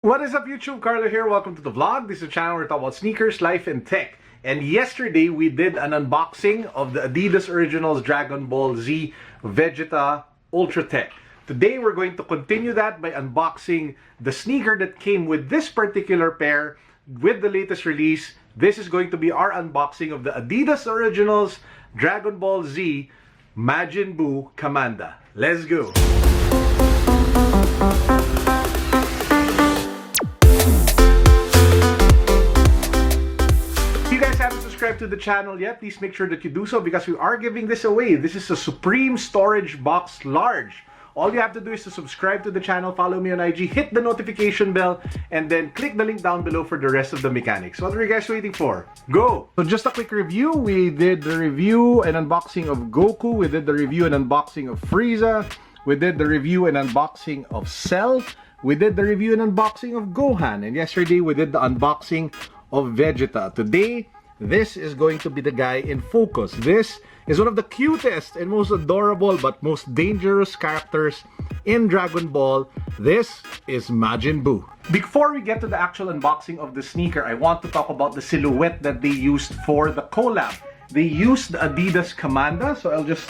What is up YouTube? Carlo here. Welcome to the vlog. This is a channel where we talk about sneakers, life, and tech. And yesterday we did an unboxing of the Adidas Originals Dragon Ball Z Vegeta Ultra Tech. Today we're going to continue that by unboxing the sneaker that came with this particular pair with the latest release. This is going to be our unboxing of the Adidas Originals Dragon Ball Z MAJIN BUU KAMANDA. Let's go! To the channel yet, please make sure that you do so because we are giving this away. This is a Supreme Storage Box Large. All you have to do is to subscribe to the channel, follow me on IG, hit the notification bell, and then click the link down below for the rest of the mechanics. What are you guys waiting for? Go! So just a quick review. We did the review and unboxing of Goku. We did the review and unboxing of Frieza. We did the review and unboxing of Cell. We did the review and unboxing of Gohan. And yesterday we did the unboxing of Vegeta. Today, this is going to be the guy in focus. This is one of the cutest and most adorable but most dangerous characters in Dragon Ball. This is Majin Buu. Before we get to the actual unboxing of the sneaker, I want to talk about the silhouette that they used for the collab. They used the Adidas Kamanda, so I'll just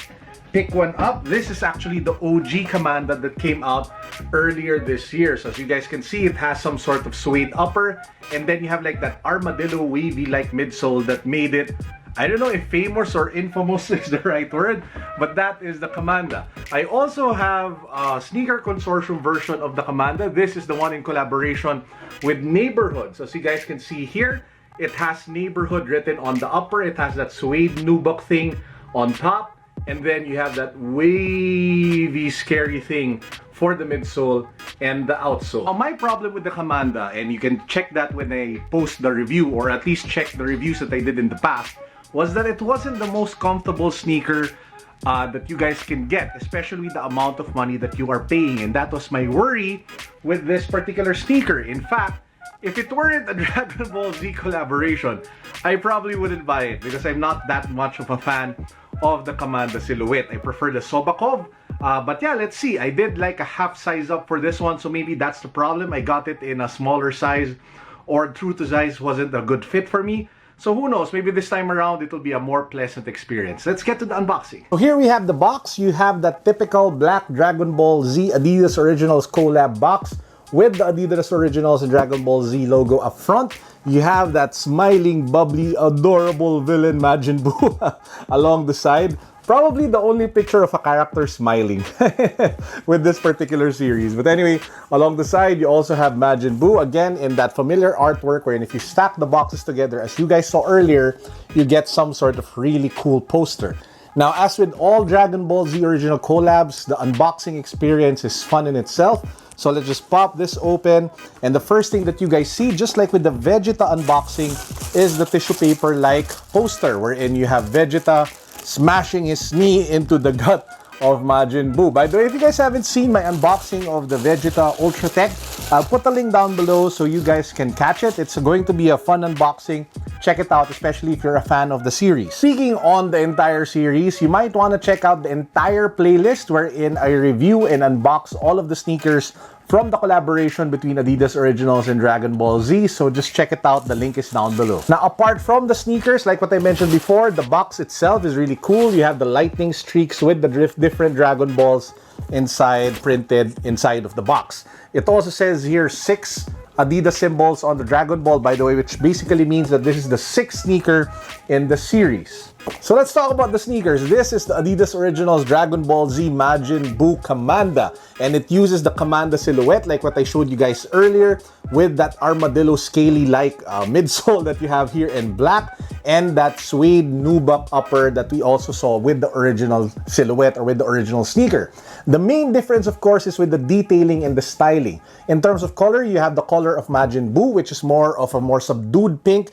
pick one up. This is actually the OG Kamanda that came out earlier this year. So as you guys can see, it has some sort of suede upper, and then you have like that armadillo wavy like midsole that made it, I don't know if famous or infamous is the right word, but that is the Kamanda. I also have a sneaker consortium version of the Kamanda. This is the one in collaboration with Neighborhood. So as you guys can see here, it has Neighborhood written on the upper. It has that suede nubuck thing on top. And then you have that wavy, scary thing for the midsole and the outsole. Now, my problem with the Kamanda, and you can check that when I post the review, or at least check the reviews that I did in the past, was that it wasn't the most comfortable sneaker that you guys can get, especially the amount of money that you are paying. And that was my worry with this particular sneaker. In fact, if it weren't a Dragon Ball Z collaboration, I probably wouldn't buy it because I'm not that much of a fan of the Kamanda silhouette. I prefer the Sobakov. But yeah, let's see. I did like a half size up for this one, so maybe that's the problem. I got it in a smaller size, or true to size wasn't a good fit for me. So who knows, maybe this time around it'll be a more pleasant experience. Let's get to the unboxing. So here we have the box. You have that typical black Dragon Ball Z Adidas Originals collab box with the Adidas Originals and Dragon Ball Z logo up front. You have that smiling, bubbly, adorable villain Majin Buu along the side. Probably the only picture of a character smiling with this particular series. But anyway, along the side, you also have Majin Buu, again, in that familiar artwork wherein if you stack the boxes together, as you guys saw earlier, you get some sort of really cool poster. Now, as with all Dragon Ball Z original collabs, the unboxing experience is fun in itself. So let's just pop this open, and the first thing that you guys see, just like with the Vegeta unboxing, is the tissue paper-like poster wherein you have Vegeta smashing his knee into the gut of Majin Buu. By the way, if you guys haven't seen my unboxing of the Vegeta Ultra Tech, I'll put the link down below so you guys can catch it. It's going to be a fun unboxing. Check it out, especially if you're a fan of the series. Speaking on the entire series, you might want to check out the entire playlist wherein I review and unbox all of the sneakers from the collaboration between Adidas Originals and Dragon Ball Z. So just check it out. The link is down below. Now, apart from the sneakers, like what I mentioned before, the box itself is really cool. You have the lightning streaks with the different Dragon Balls inside, printed inside of the box. It also says here 6 Adidas symbols on the Dragon Ball, by the way, which basically means that this is the 6th sneaker in the series. So let's talk about the sneakers. This is the Adidas Originals Dragon Ball Z Majin Buu Kamanda, and it uses the Kamanda silhouette like what I showed you guys earlier, with that armadillo scaly-like midsole that you have here in black, and that suede nubuck upper that we also saw with the original silhouette or with the original sneaker. The main difference, of course, is with the detailing and the styling. In terms of color, you have the color of Majin Buu, which is more of a more subdued pink.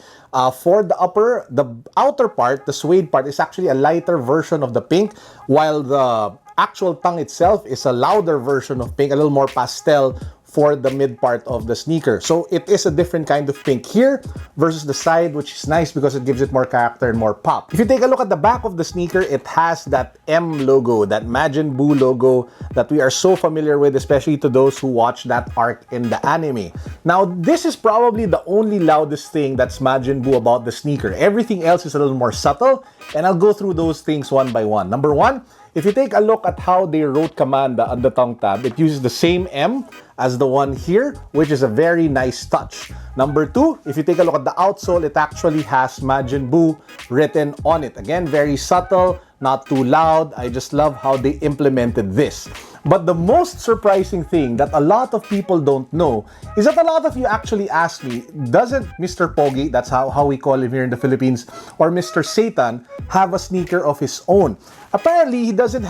For the upper, the outer part, the suede part, is actually a lighter version of the pink, while the actual tongue itself is a louder version of pink, a little more pastel for the mid part of the sneaker. So it is a different kind of pink here versus the side, which is nice because it gives it more character and more pop. If you take a look at the back of the sneaker, it has that M logo, that Majin Buu logo that we are so familiar with, especially to those who watch that arc in the anime. Now, this is probably the only loudest thing that's Majin Buu about the sneaker. Everything else is a little more subtle, and I'll go through those things one by one. Number one, if you take a look at how they wrote Kamanda on the tongue tab, it uses the same M as the one here, which is a very nice touch. Number two, if you take a look at the outsole, it actually has Majin Buu written on it. Again, very subtle, not too loud. I just love how they implemented this. But the most surprising thing that a lot of people don't know is that a lot of you actually ask me, doesn't Mr. Pogi, that's how we call him here in the Philippines, or Mr. Satan, have a sneaker of his own? Apparently, he doesn't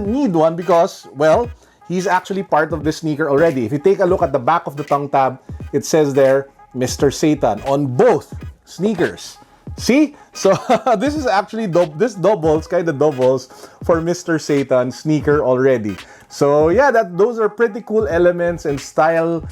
need one because, well, he's actually part of this sneaker already. If you take a look at the back of the tongue tab, it says there, Mr. Satan, on both sneakers. See? So this is actually this doubles for Mr. Satan sneaker already. So yeah, those are pretty cool elements and style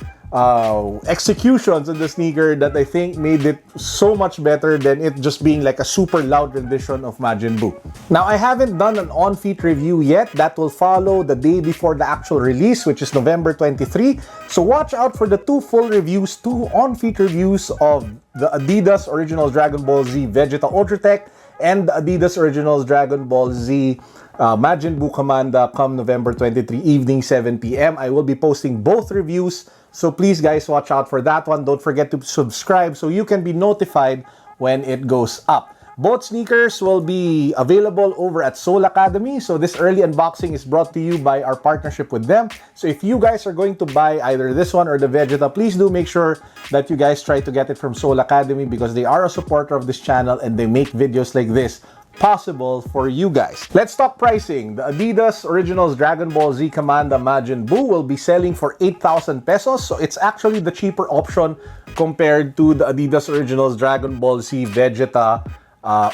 executions in the sneaker that I think made it so much better than it just being like a super loud rendition of Majin Buu. Now, I haven't done an on-feet review yet. That will follow the day before the actual release, which is November 23. So watch out for the two full reviews, two on-feet reviews of the Adidas Originals Dragon Ball Z Vegeta Ultra Tech and the Adidas Originals Dragon Ball Z Majin Buu Kamanda come November 23 evening 7 p.m. I will be posting both reviews, so please guys watch out for that one. Don't forget to subscribe so you can be notified when it goes up. Both sneakers will be available over at Outsole Academy. So this early unboxing is brought to you by our partnership with them. So if you guys are going to buy either this one or the Vegeta, please do make sure that you guys try to get it from Outsole Academy because they are a supporter of this channel and they make videos like this possible for you guys. Let's talk pricing. The Adidas Originals Dragon Ball Z Kamanda Majin Buu will be selling for 8,000 pesos. So it's actually the cheaper option compared to the Adidas Originals Dragon Ball Z Vegeta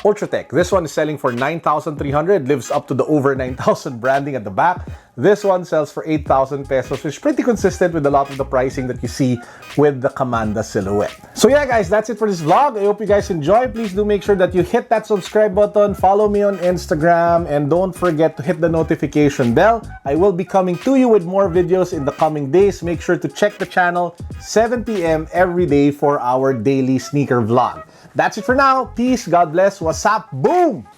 Ultra Tech. This one is selling for 9,300, lives up to the over 9,000 branding at the back. This one sells for 8,000 pesos, which is pretty consistent with a lot of the pricing that you see with the Kamanda silhouette. So yeah guys, that's it for this vlog. I hope you guys enjoy. Please do make sure that you hit that subscribe button, follow me on Instagram, and don't forget to hit the notification bell. I will be coming to you with more videos in the coming days. Make sure to check the channel 7 p.m. every day for our daily sneaker vlog. That's it for now. Peace, God bless, what's up, boom!